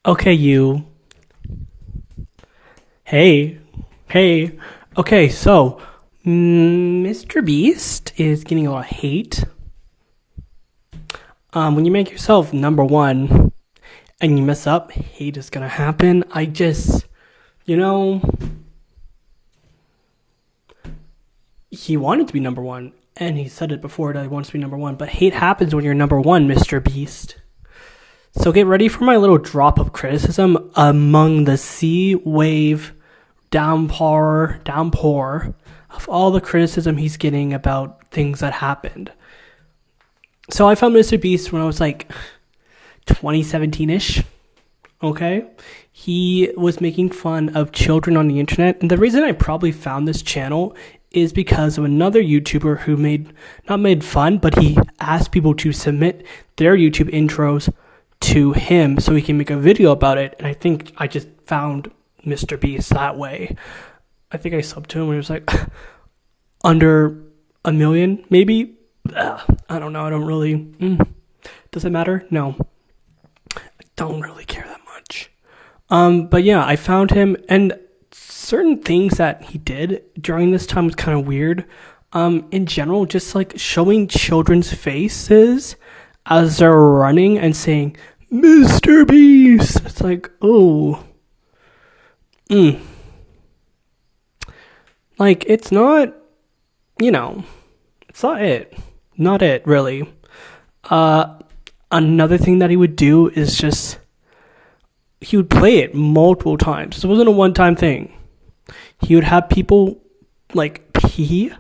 Okay, you. Hey. Hey. Okay, so Mr. Beast is getting a lot of hate. When you make yourself number one and you mess up, hate is gonna happen. You know, he wanted to be number one, and he said it before that he wants to be number one, but hate happens when you're number one, Mr. Beast. So get ready for my little drop of criticism among the sea wave downpour of all the criticism he's getting about things that happened. So I found Mr. Beast when I was like 2017-ish. Okay? He was making fun of children on the internet. And the reason I probably found this channel is because of another YouTuber who not made fun, but he asked people to submit their YouTube intros to him so he can make a video about it. And I think I just found Mr. Beast that way. I think I subbed to him when he was like under 1 million, maybe. I don't know. I don't really. Does it matter? No. I don't really care that much. But yeah, I found him, and certain things that he did during this time was kind of weird. In general, just like showing children's faces as they're running and saying, Mr. Beast. It's like, oh. Like, it's not, it's not it. Not it, really. Another thing that he would do is he would play it multiple times. It wasn't a one-time thing. He would have people, like, pee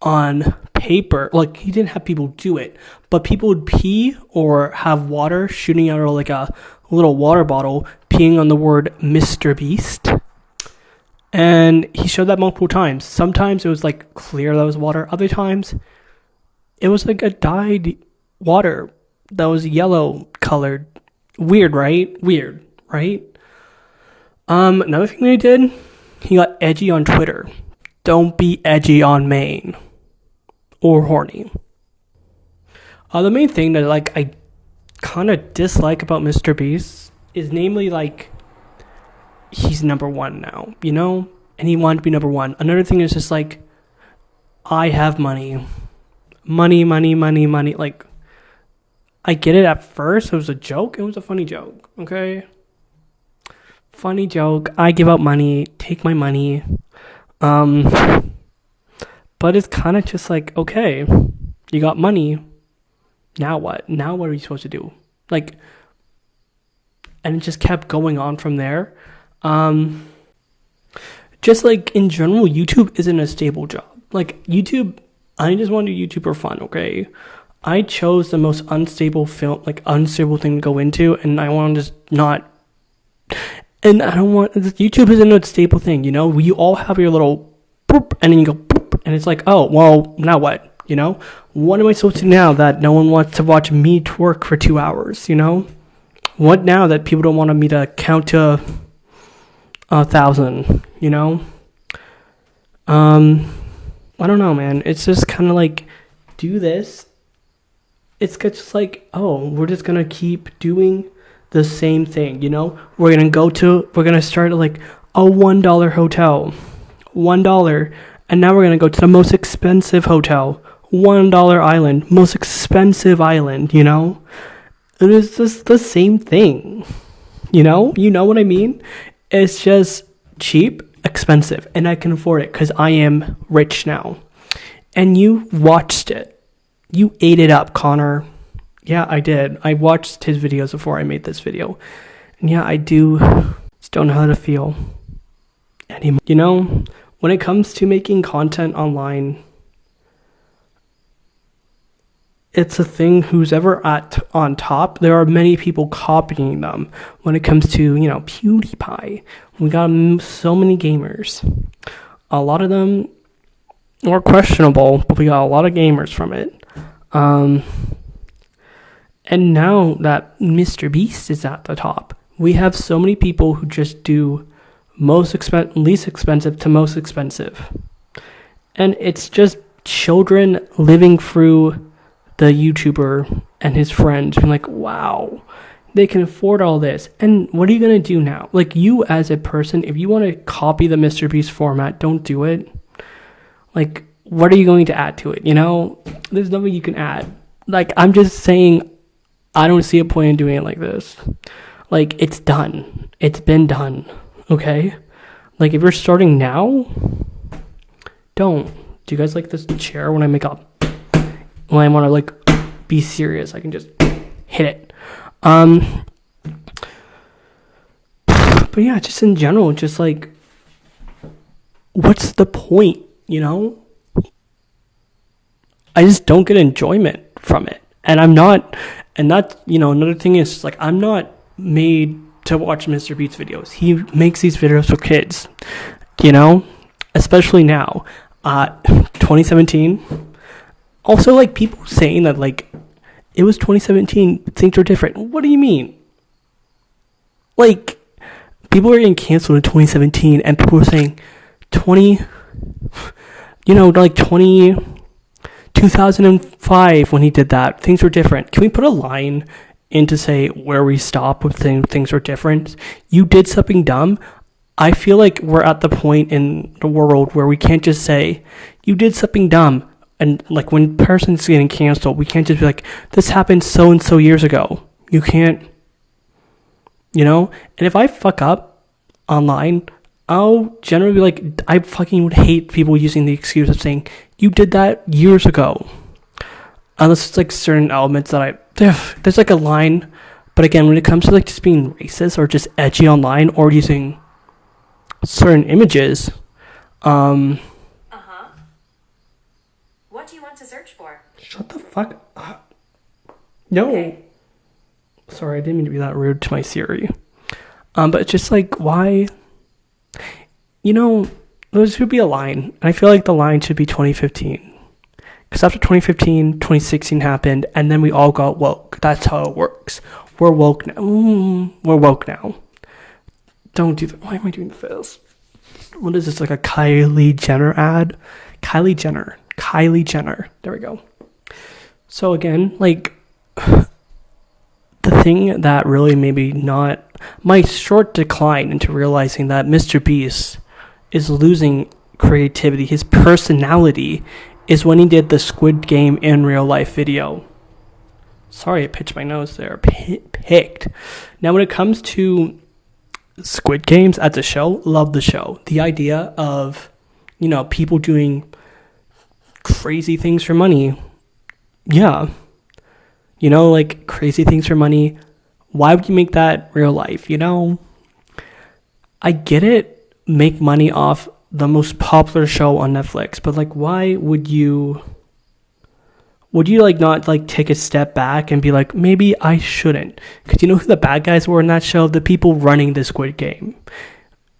on paper. Like, he didn't have people do it, but people would pee or have water shooting out of, like, a little water bottle, peeing on the word Mr. Beast. And he showed that multiple times. Sometimes it was, like, clear that was water. Other times, it was, like, a dyed water that was yellow colored. Weird, right? Another thing that he did, he got edgy on Twitter. Don't be edgy on Maine. Or horny. The main thing that, like, I kind of dislike about Mr. Beast is namely, like, he's number one now, and he wanted to be number one. Another thing is just like, I have money. Money. Like, I get it at first. It was a joke. It was a funny joke. Okay. Funny joke. I give out money. Take my money. But it's kind of just like, okay, you got money. Now what? Now what are you supposed to do? Like, and it just kept going on from there. Just like in general, YouTube isn't a stable job. Like YouTube, I just want to do YouTube for fun, okay? I chose the most unstable thing to go into, and I want to just not. And I don't want YouTube isn't a stable thing, You all have your little boop, and then you go boop, and it's like, oh, well, now what? What am I supposed to do now that no one wants to watch me twerk for 2 hours? What now that people don't want me to count to 1,000, I don't know, man. It's just kind of like, do this. It's just like, oh, we're just going to keep doing the same thing, We're going to start at like a $1 hotel, $1. And now we're going to go to the most expensive hotel, $1 island, most expensive island, It is just the same thing, You know what I mean? It's just cheap, expensive, and I can afford it because I am rich now. And you watched it. You ate it up, Connor. Yeah, I did. I watched his videos before I made this video. And yeah, I just don't know how to feel anymore. When it comes to making content online, it's a thing who's ever on top. There are many people copying them. When it comes to, PewDiePie, we got so many gamers. A lot of them are questionable, but we got a lot of gamers from it. And now that Mr. Beast is at the top, we have so many people who just do least expensive to most expensive. And it's just children living through the YouTuber and his friends being like, wow, They can afford all this. And what are you going to do now? Like, you as a person, if you want to copy the MrBeast format, don't do it. Like, what are you going to add to it? You know, there's nothing you can add. Like, I'm just saying, I don't see a point in doing it like this. Like, it's done. It's been done. Okay? Like, if you're starting now, don't. Do you guys like this chair when I make up? When I want to, like, be serious, I can just hit it. But yeah, just in general, just like, what's the point, you know? I just don't get enjoyment from it. And I'm not, and that's, you know, another thing is, like, I'm not made to watch MrBeast's videos. He makes these videos for kids, you know? Especially now. 2017. Also, like, people saying that, like, it was 2017, things are different. What do you mean? Like, people are getting canceled in 2017, and people are saying 2005 when he did that, things were different. Can we put a line in to say where we stop with things are different? You did something dumb. I feel like we're at the point in the world where we can't just say, you did something dumb. And, like, when person's getting canceled, we can't just be like, this happened so-and-so years ago. You can't, you know? And if I fuck up online, I'll generally be like, I fucking would hate people using the excuse of saying, you did that years ago. Unless it's, like, certain elements that there's, like, a line. But again, when it comes to, like, just being racist or just edgy online or using certain images, What do you want to search for? Shut the fuck up. No. Okay. Sorry, I didn't mean to be that rude to my Siri. But it's just like, why? You know, there should be a line. And I feel like the line should be 2015. Because after 2015, 2016 happened, and then we all got woke. That's how it works. We're woke now. We're woke now. Don't do that. Why am I doing this? What is this, like a Kylie Jenner ad? Kylie Jenner. There we go. So again, like, the thing that really maybe not my short decline into realizing that MrBeast is losing creativity, his personality, is when he did the Squid Game in real life video. Sorry, I pitched my nose there. Picked. Now, when it comes to Squid Games as a show, love the show. The idea of, you know, people doing crazy things for money. Yeah. You know, like, crazy things for money. Why would you make that real life, you know? I get it. Make money off the most popular show on Netflix. But, like, why would you... Would you, like, not, like, take a step back and be like, maybe I shouldn't? Because you know who the bad guys were in that show? The people running the Squid Game.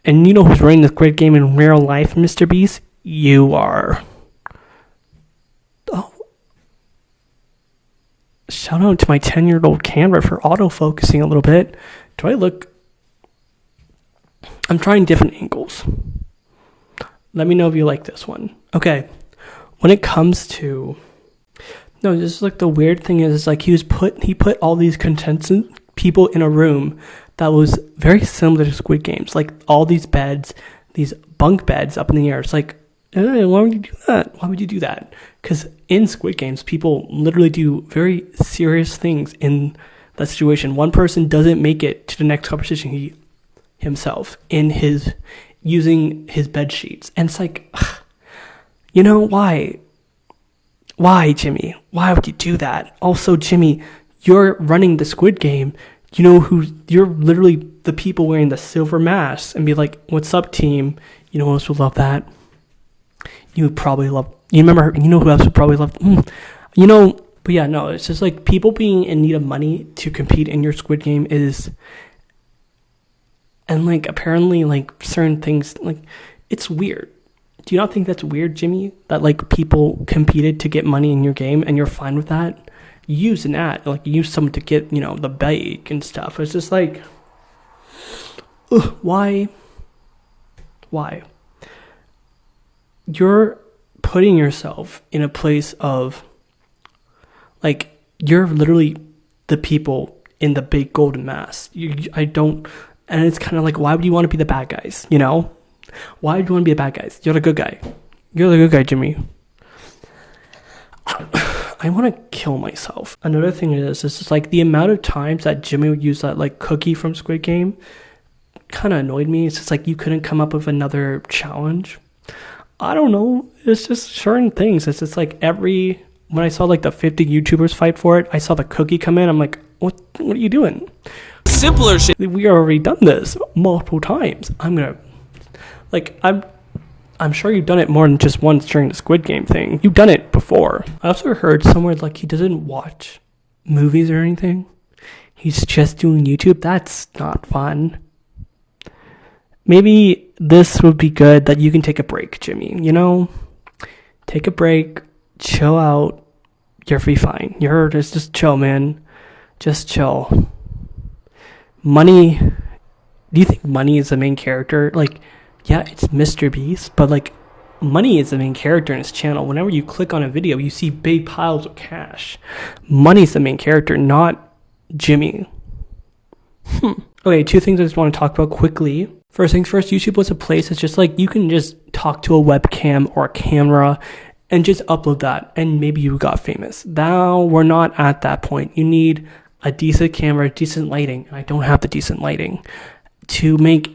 And you know who's running the Squid Game in real life, MrBeast? You are... Shout out to my 10-year-old camera for autofocusing a little bit. Do I look... I'm trying different angles. Let me know if you like this one. Okay. When it comes to... No, just like the weird thing is like he put all these contestant people in a room that was very similar to Squid Games. Like, all these beds, these bunk beds up in the air. It's like, why would you do that? Why would you do that? Because in Squid Games, people literally do very serious things in that situation. One person doesn't make it to the next competition himself in using his bed sheets. And it's like, you know, why? Why, Jimmy? Why would you do that? Also, Jimmy, you're running the Squid Game. You know you're literally the people wearing the silver masks and be like, what's up, team? You know who else would love that? You know who else would probably love, you know, but yeah, no, it's just like people being in need of money to compete in your Squid Game is, and like, apparently, like, certain things, like, it's weird. Do you not think that's weird, Jimmy? That, like, people competed to get money in your game and you're fine with that? You use an ad, like, you use someone to get, you know, the bake and stuff. It's just like, why? You're putting yourself in a place of, like, you're literally the people in the big golden mask. I don't, and it's kind of like, why would you want to be the bad guys? You know, why would you want to be the bad guys? You're the good guy. You're the good guy, Jimmy. I want to kill myself. Another thing is just like the amount of times that Jimmy would use that like cookie from Squid Game kind of annoyed me. It's just like you couldn't come up with another challenge. I don't know. It's just certain things. It's just like when I saw like the 50 YouTubers fight for it, I saw the cookie come in. I'm like, what are you doing? Simpler shit. We already done this multiple times. I'm sure you've done it more than just once during the Squid Game thing. You've done it before. I also heard somewhere like he doesn't watch movies or anything. He's just doing YouTube. That's not fun. Maybe this would be good that you can take a break, Jimmy. You know, take a break, chill out. You'll be fine. You're just chill, man. Just chill. Money. Do you think Money is the main character? Like, yeah, it's MrBeast, but like, Money is the main character in his channel. Whenever you click on a video, you see big piles of cash. Money's the main character, not Jimmy. Okay, 2 things I just want to talk about quickly. First things first, YouTube was a place that's just like you can just talk to a webcam or a camera and just upload that, and maybe you got famous. Now we're not at that point. You need a decent camera, decent lighting. I don't have the decent lighting to make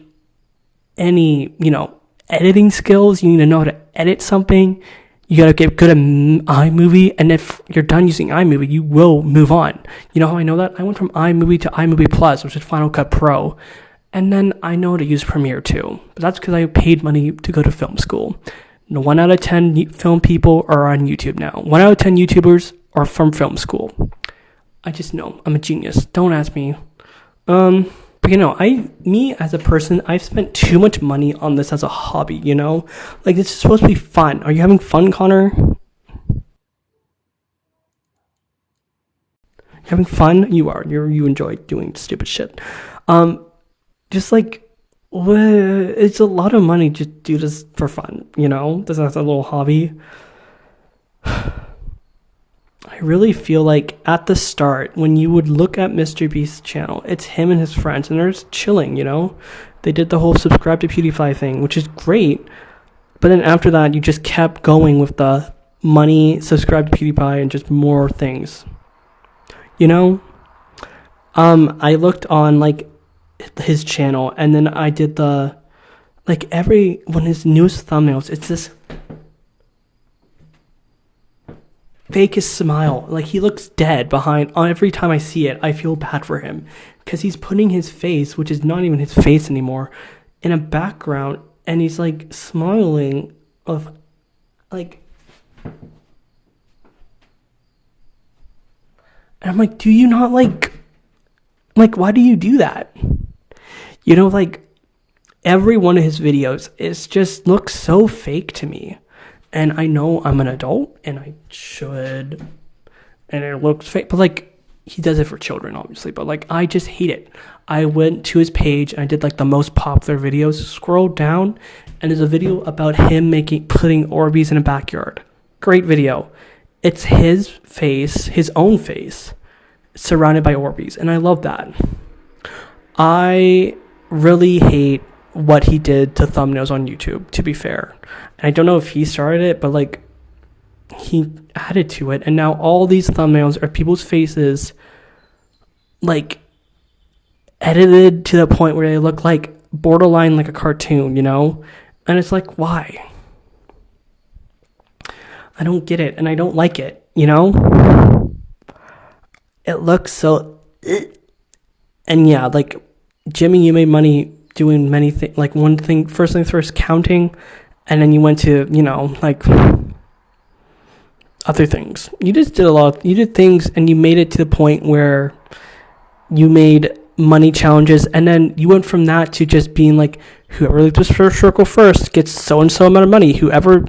any, editing skills. You need to know how to edit something. You got to get good at iMovie, and if you're done using iMovie, you will move on. You know how I know that? I went from iMovie to iMovie Plus, which is Final Cut Pro, and then I know how to use Premiere too. But that's because I paid money to go to film school. 1 out of 10 film people are on YouTube now. 1 out of 10 YouTubers are from film school. I just know. I'm a genius. Don't ask me. But me as a person, I've spent too much money on this as a hobby, Like, it's supposed to be fun. Are you having fun, Connor? Having fun? You are. You enjoy doing stupid shit. Just like, it's a lot of money to do this for fun, This is a little hobby. I really feel like at the start, when you would look at MrBeast's channel, it's him and his friends, and they're just chilling, They did the whole subscribe to PewDiePie thing, which is great. But then after that, you just kept going with the money, subscribe to PewDiePie, and just more things. I looked on, like, his channel, and then I did one of his newest thumbnails, it's this fakest smile. Like, he looks dead behind. Every time I see it, I feel bad for him because he's putting his face, which is not even his face anymore, in a background, and he's like smiling of like, and I'm like, do you not like why do you do that? Like, every one of his videos is just looks so fake to me. And I know I'm an adult, and I should, and it looks fake, but, like, he does it for children, obviously, but, like, I just hate it. I went to his page, and I did, like, the most popular videos, scrolled down, and there's a video about him putting Orbeez in a backyard. Great video. It's his face, his own face, surrounded by Orbeez, and I love that. I really hate what he did to thumbnails on YouTube, to be fair. And I don't know if he started it, but like, he added to it, and now all these thumbnails are people's faces, like, edited to the point where they look like borderline like a cartoon, And it's like, why? I don't get it, and I don't like it, It looks so, and yeah, like, Jimmy, you made money doing many things, like first thing first, counting, and then you went to, like, other things. You just did you did things, and you made it to the point where you made money challenges, and then you went from that to just being like, whoever leaves this first circle first gets so-and-so amount of money, whoever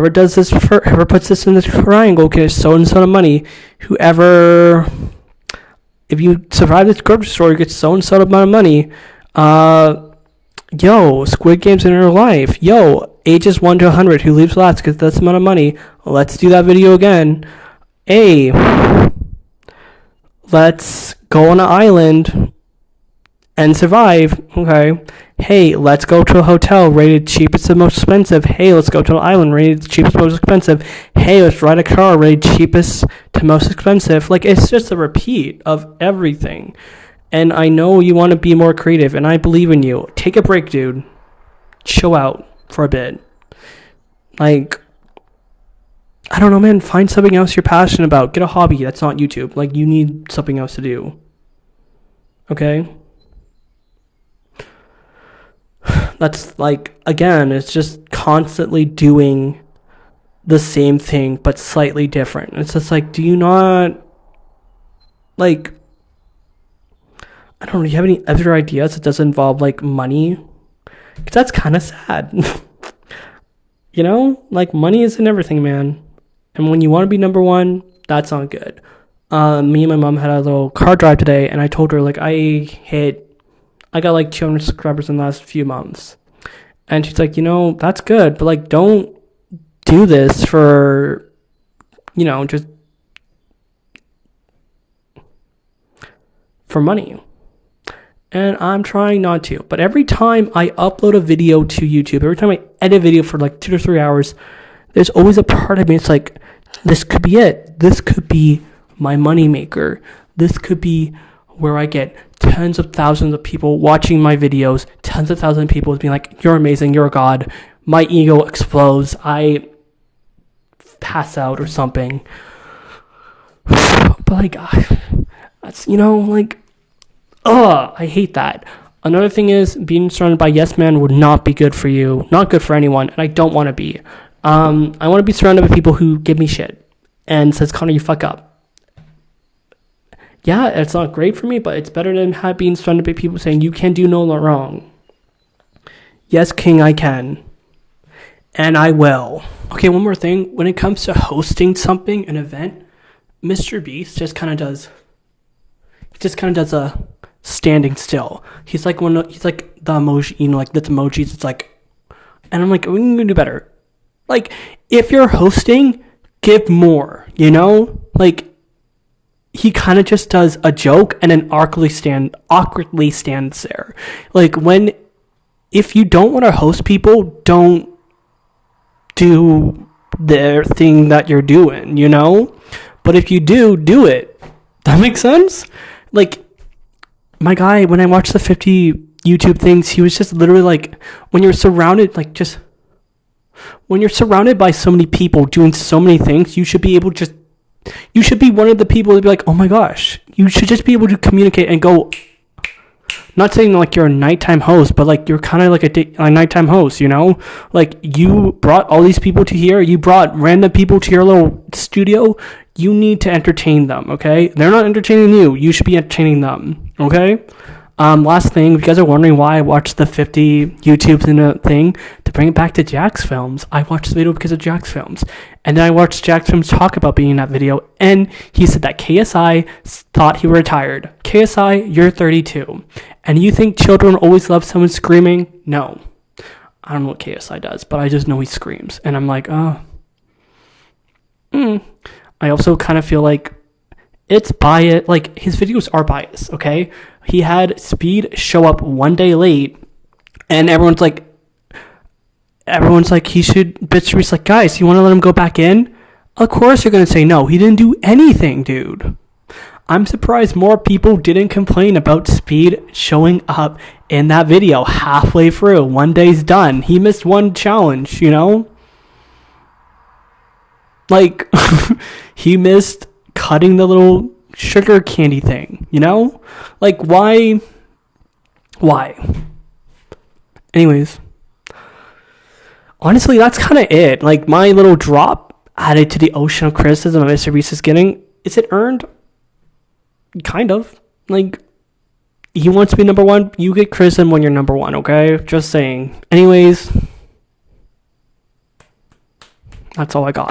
does this, whoever puts this in this triangle gets so-and-so amount of money, if you survive this grocery store, you get so-and-so amount of money. Squid Game's in real life. Ages 1 to 100, who leaves last gets this amount of money. Let's do that video again. let's go on an island and survive. Okay. Hey, let's go to a hotel rated cheapest and most expensive. Hey, let's go to an island rated cheapest and most expensive. Hey, let's ride a car rated cheapest to most expensive. Like, it's just a repeat of everything. And I know you want to be more creative, and I believe in you. Take a break, dude. Chill out for a bit. Like, I don't know, man. Find something else you're passionate about. Get a hobby that's not YouTube. Like, you need something else to do. Okay? That's like, again, it's just constantly doing the same thing but slightly different. It's just like, do you not, like, I don't know, do you have any other ideas that doesn't involve like money? Because that's kind of sad. You know, like, money isn't everything, man. And when you want to be number one, that's not good. Me and my mom had a little car drive today, and I told her, like, I got like 200 subscribers in the last few months. And she's like, that's good, but like, don't do this for, just for money. And I'm trying not to. But every time I upload a video to YouTube, every time I edit a video for like 2 to 3 hours, there's always a part of me. It's like, this could be it. This could be my money maker. This could be where I get tens of thousands of people watching my videos, tens of thousands of people being like, you're amazing, you're a god. My ego explodes. I pass out or something. But like, that's, I hate that. Another thing is, being surrounded by yes men would not be good for you. Not good for anyone, and I don't want to be. I want to be surrounded by people who give me shit and says, Connor, you fuck up. Yeah, it's not great for me, but it's better than being surrounded by people saying, you can do no wrong. Yes, King, I can. And I will. Okay, one more thing. When it comes to hosting something, an event, MrBeast just kind of does a standing still. He's like the emoji, like this emojis. It's like, and I'm like, we can do better. Like, if you're hosting, give more. Like, he kind of just does a joke and then awkwardly stands there. Like, if you don't want to host people, don't do their thing that you're doing. But if you do it. That makes sense. Like, my guy, when I watched the 50 YouTube things, he was just literally like, when you're surrounded by so many people doing so many things, you should be one of the people to be like, oh my gosh, you should just be able to communicate and go, not saying like you're a nighttime host, but like you're kind of like a nighttime host, like, you brought all these people to here, you brought random people to your little studio, you need to entertain them, okay? They're not entertaining you. You should be entertaining them, okay? Last thing, if you guys are wondering why I watched the 50 YouTubes in a thing, to bring it back to Jack's Films, I watched the video because of Jack's Films. And then I watched Jack's Films talk about being in that video, and he said that KSI thought he retired. KSI, you're 32. And you think children always love someone screaming? No. I don't know what KSI does, but I just know he screams. And I'm like, I also kind of feel like it's biased. Like, his videos are biased, okay? He had Speed show up one day late, and everyone's like, he should, bitch, like, guys, you want to let him go back in? Of course you're going to say no. He didn't do anything, dude. I'm surprised more people didn't complain about Speed showing up in that video halfway through. One day's done. He missed one challenge, Like, he missed cutting the little sugar candy thing, Like, why? Anyways, honestly, that's kind of it. Like, my little drop added to the ocean of criticism that MrBeast is getting. Is it earned? Kind of. Like, he wants to be number one. You get criticism when you're number one, okay? Just saying. Anyways, that's all I got.